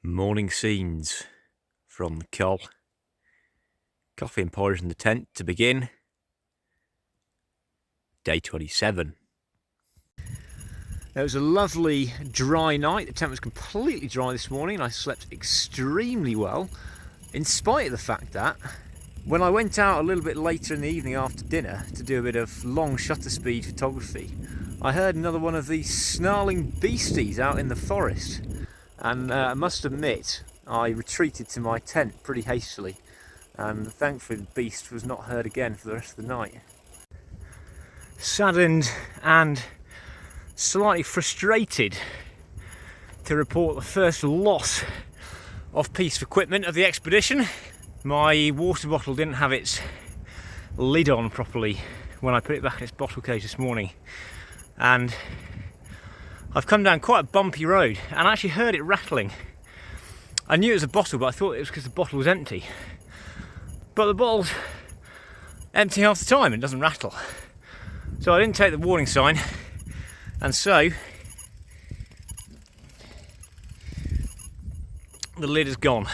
Morning scenes from the Col. Coffee and porridge in the tent to begin. Day 27. It was a lovely dry night. The tent was completely dry this morning and I slept extremely well, in spite of the fact that when I went out a little bit later in the evening after dinner to do a bit of long shutter speed photography, I heard another one of these snarling beasties out in the forest. And I must admit, I retreated to my tent pretty hastily, and thankfully the beast was not heard again for the rest of the night. Saddened and slightly frustrated to report the first loss of piece of equipment of the expedition. My water bottle didn't have its lid on properly when I put it back in its bottle case this morning, and I've come down quite a bumpy road and I actually heard it rattling. I knew it was a bottle, but I thought it was because the bottle was empty. But the bottle's empty half the time and doesn't rattle. So I didn't take the warning sign, and so the lid is gone.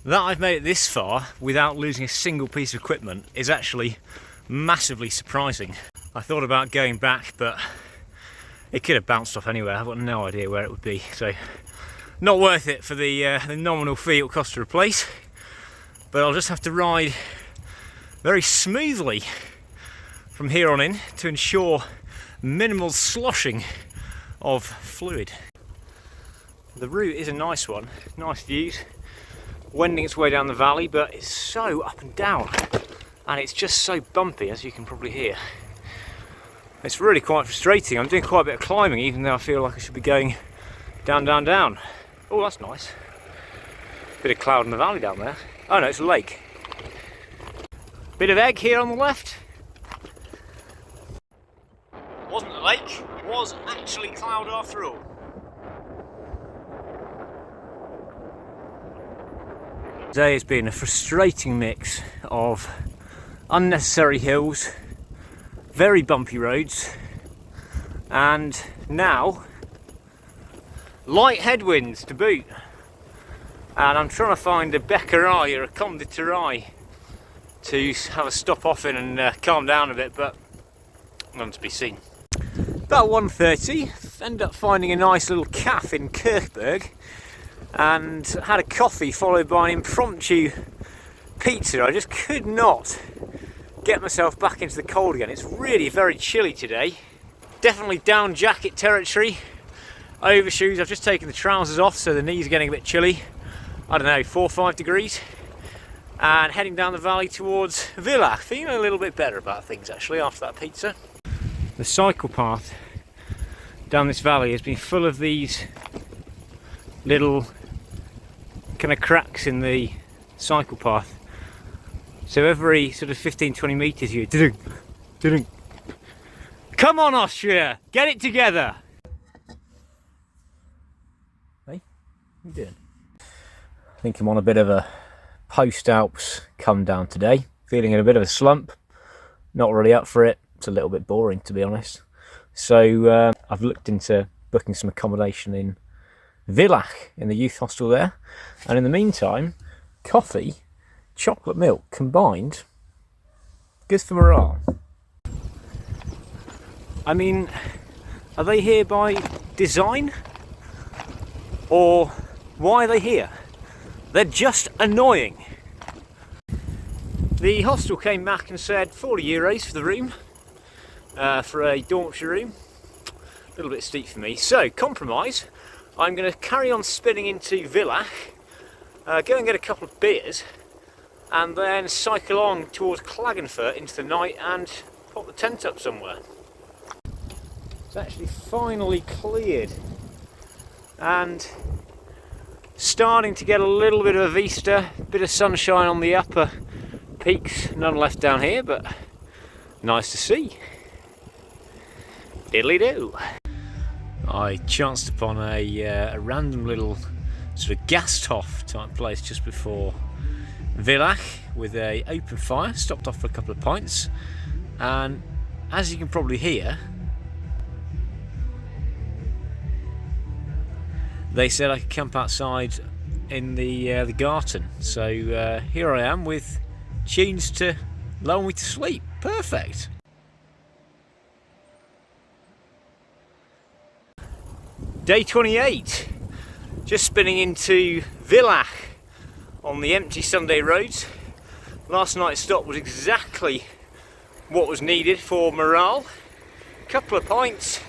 That I've made it this far without losing a single piece of equipment is actually massively surprising. I thought about going back, but it could have bounced off anywhere. I've got no idea where it would be, so not worth it for the nominal fee it'll cost to replace. But I'll just have to ride very smoothly from here on in to ensure minimal sloshing of fluid. The route is a nice one, nice views, wending its way down the valley, but it's so up and down, and it's just so bumpy, as you can probably hear. It's really quite frustrating. I'm doing quite a bit of climbing, even though I feel like I should be going down, down, down. Oh, that's nice. Bit of cloud in the valley down there. Oh no, it's a lake. Bit of egg here on the left. Wasn't a lake, was actually cloud after all. Today has been a frustrating mix of unnecessary hills, very bumpy roads, and now light headwinds to boot. And I'm trying to find a becquerai or a conditorei to have a stop off in and calm down a bit, but none to be seen. About 1:30, ended up finding a nice little cafe in Kirchberg and had a coffee followed by an impromptu pizza. I just could not get myself back into the cold again. It's really very chilly today. Definitely down jacket territory. Overshoes, I've just taken the trousers off so the knees are getting a bit chilly. I don't know, 4 or 5 degrees. And heading down the valley towards Villach. Feeling a little bit better about things actually after that pizza. The cycle path down this valley has been full of these little kind of cracks in the cycle path. So every sort of 15-20 metres you didn't. Come on Austria, get it together! Hey, what are you doing? I think I'm on a bit of a post-Alps come down today. Feeling in a bit of a slump. Not really up for it. It's a little bit boring, to be honest. So I've looked into booking some accommodation in Villach, in the youth hostel there. And in the meantime, coffee, chocolate milk combined, good for morale. I mean, are they here by design? Or why are they here? They're just annoying. The hostel came back and said €40 for the room, for a dormitory room. A little bit steep for me. So, compromise. I'm going to carry on spinning into Villach, go and get a couple of beers, and then cycle on towards Klagenfurt into the night and pop the tent up somewhere. It's actually finally cleared and starting to get a little bit of a vista, bit of sunshine on the upper peaks, none left down here, but nice to see. Diddly do. I chanced upon a random little sort of Gasthof type place just before Villach with a open fire, stopped off for a couple of pints, and as you can probably hear, they said I could camp outside in the garden. So here I am with tunes to lull me to sleep. Perfect. Day 28. Just spinning into Villach on the empty Sunday roads. Last night's stop was exactly what was needed for morale. Couple of pints,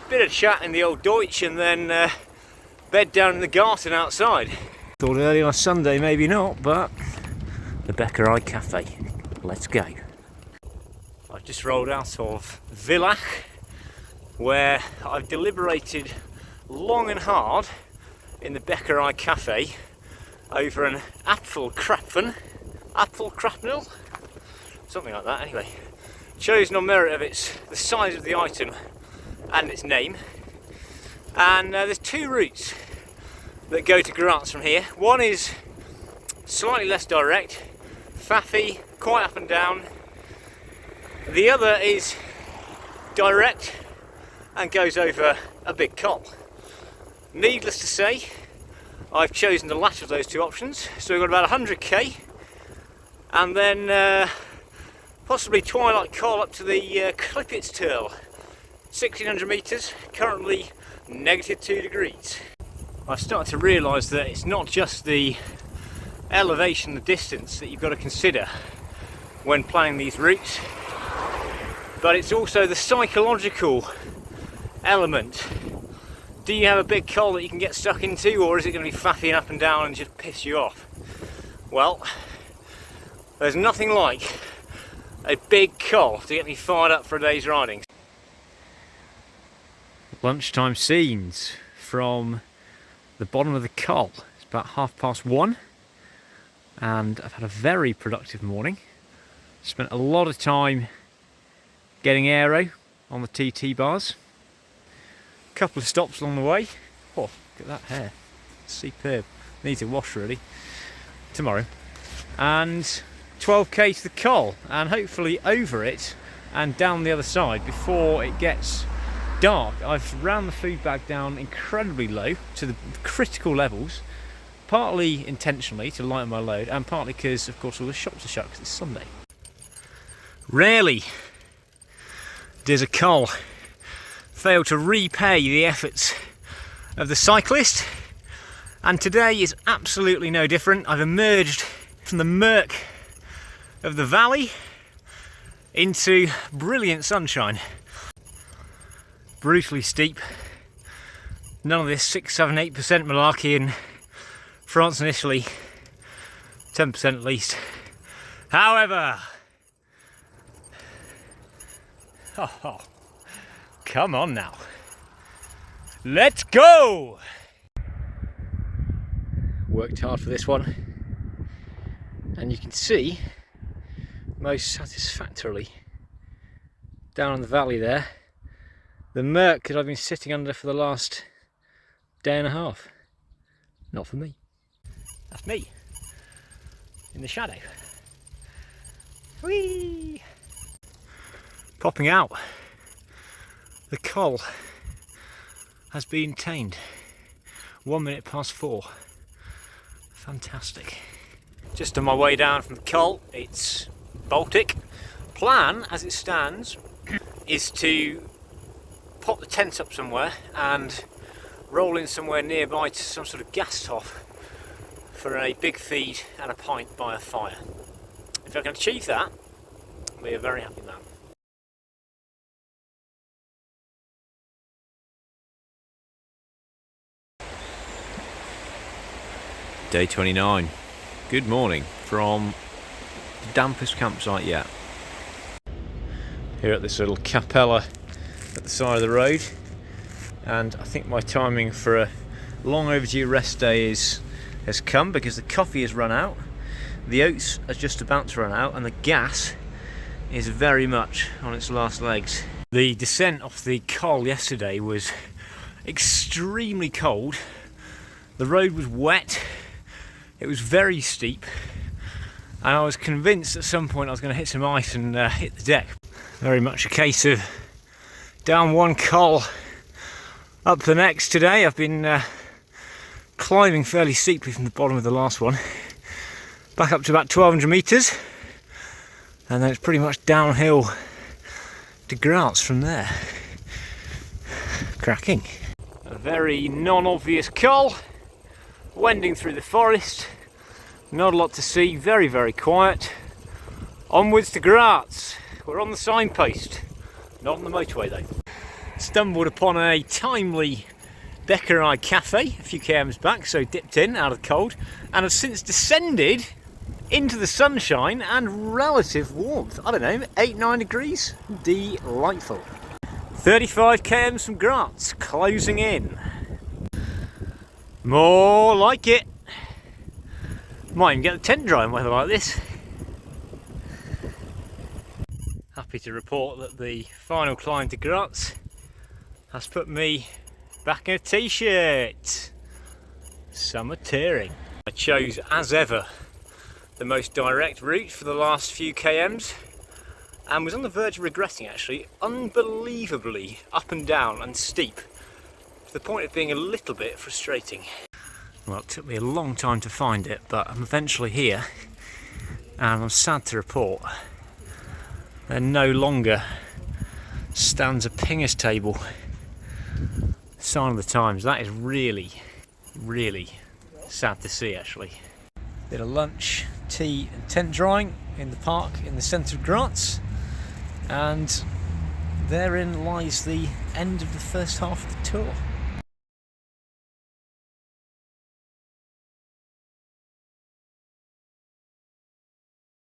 bit of chat in the old Deutsch, and then bed down in the garden outside. Thought early on a Sunday, maybe not, but the Bäckerei Cafe. Let's go. I've just rolled out of Villach, where I've deliberated long and hard in the Bäckerei Cafe over an Apfelkrapfen, something like that. Anyway, chosen on merit of the size of the item and its name. And there's two routes that go to Graz from here. One is slightly less direct, faffy, quite up and down. The other is direct and goes over a big col. Needless to say, I've chosen the latter of those two options. So we've got about 100k, and then possibly twilight col up to the Klippitztörl, 1600 metres, currently -2 degrees. I've started to realise that it's not just the elevation, the distance that you've got to consider when planning these routes, but it's also the psychological element. Do you have a big col that you can get stuck into, or is it going to be faffy and up and down and just piss you off? Well, there's nothing like a big col to get me fired up for a day's riding. Lunchtime scenes from the bottom of the col. It's about 1:30, and I've had a very productive morning. Spent a lot of time getting aero on the TT bars. Couple of stops along the way. Oh, look at that hair. Superb. Needs a wash really. Tomorrow. And 12k to the col, and hopefully over it and down the other side before it gets dark. I've ran the food bag down incredibly low to the critical levels, partly intentionally to lighten my load, and partly because of course all the shops are shut because it's Sunday. Rarely does a col fail to repay the efforts of the cyclist, and today is absolutely no different. I've emerged from the murk of the valley into brilliant sunshine. Brutally steep, none of this 6, 7, 8% malarkey in France and Italy, 10% at least. However, come on now, let's go! Worked hard for this one, and you can see most satisfactorily down in the valley there the murk that I've been sitting under for the last day and a half. Not for me. That's me in the shadow. Whee! Popping out. The col has been tamed. 4:01. Fantastic. Just on my way down from the col, it's Baltic. Plan, as it stands, is to pop the tent up somewhere and roll in somewhere nearby to some sort of gas top for a big feed and a pint by a fire. If I can achieve that, I'll be a very happy man. Day 29. Good morning from the dampest campsite yet. Here at this little capella at the side of the road, and I think my timing for a long overdue rest day has come, because the coffee has run out, the oats are just about to run out, and the gas is very much on its last legs. The descent off the col yesterday was extremely cold. The road was wet. It was very steep, and I was convinced at some point I was going to hit some ice and hit the deck. Very much a case of down one col, up the next today. I've been climbing fairly steeply from the bottom of the last one, back up to about 1200 metres, and then it's pretty much downhill to Graz from there. Cracking. A very non-obvious col, wending through the forest, not a lot to see, very, very quiet. Onwards to Graz. We're on the signpost, not on the motorway though. Stumbled upon a timely Bäckerei cafe a few kms back, so dipped in out of the cold, and have since descended into the sunshine and relative warmth. I don't know, 8-9 degrees? Delightful. 35 kms from Graz, closing in. More like it. Might even get the tent dry in weather like this. Happy to report that the final climb to Graz has put me back in a t-shirt. Summer tearing. I chose, as ever, the most direct route for the last few kms, and was on the verge of regretting actually. Unbelievably up and down and steep, to the point of being a little bit frustrating. Well, it took me a long time to find it, but I'm eventually here, and I'm sad to report there no longer stands a pingers table. Sign of the times. That is really, really sad to see actually. Bit of lunch, tea and tent drying in the park in the centre of Graz, and therein lies the end of the first half of the tour.